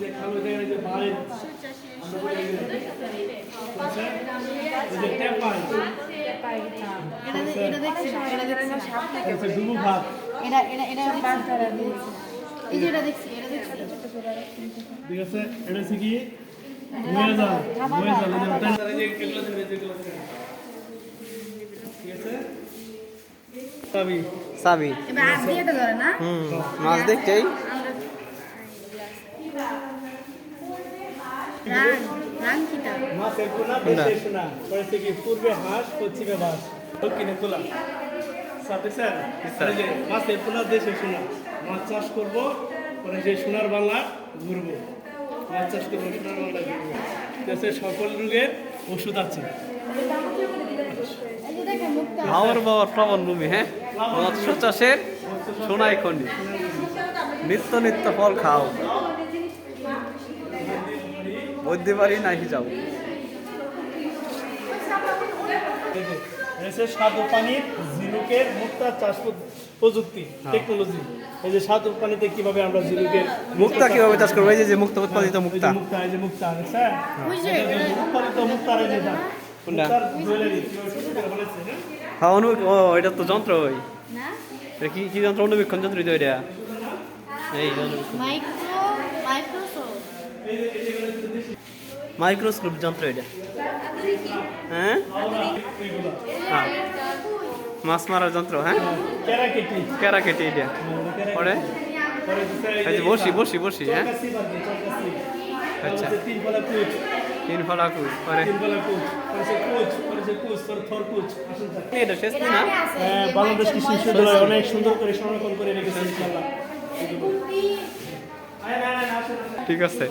যে খালো দেখেন যে বাড়ির এটা দেখছি ডুবু ভাত এটা এই যে এটা দেখছি ঠিক আছে এটা হচ্ছে কি ময়জাল ঠিক আছে সাবি সাবি এবার আর দিয়ে তো ধরে না মাছ দেখছেই রাং কিটা মাছের পোনা দেশে সোনা পড়েছে কি পূর্বে হাঁস পশ্চিমে বাস দক্ষিণে কোলা সাথে স্যার যে মাছের পোনা দেশে সোনা মাছ চাষ করবো পরে যে সোনার বাংলা ঘুরবো মাছ চাষ করবো সোনার বাংলা ঘুরবো দেশে সকল রোগের ওষুধ আছে হাওর বাবার প্লাবন ভূমি হ্যাঁ মৎস্য চাষের সোনাই খনি নিত্য নিত্য ফল খাও বলতে পারি না যাও এসে স্বাদু পানির ঝিনুকের মুক্তা চাষ প্রযুক্তি টেকনোলজি এই যে স্বাদু পানিতে কিভাবে আমরা ঝিনুকের মুক্তা কিভাবে চাষ করবো এই যে মুক্তা উৎপাদিত মুক্তা মুক্তা এই যে মুক্তা স্যার উৎপাদিত মুক্তার এই যে কোনটা জুয়েলারি হ্যাঁ ও এটা তো যন্ত্র ওই না এটা কি কি যন্ত্র অনুবীক্ষণ যন্ত্র তো এটা এই মাইক্রোস্কোপ যন্ত্র এটা হ্যাঁ হ্যাঁ মাছ মারার যন্ত্র হ্যাঁ ক্যারাকেটি এটা পরে এই যে বসি হ্যাঁ আচ্ছা তিন ফলা কুচ পরে এটা শেষ না বাংলাদেশ কৃষি বিশ্ববিদ্যালয় অনেক সুন্দর করে সংরক্ষণ করে রেখেছে ইনশাআল্লাহ ঠিক আছে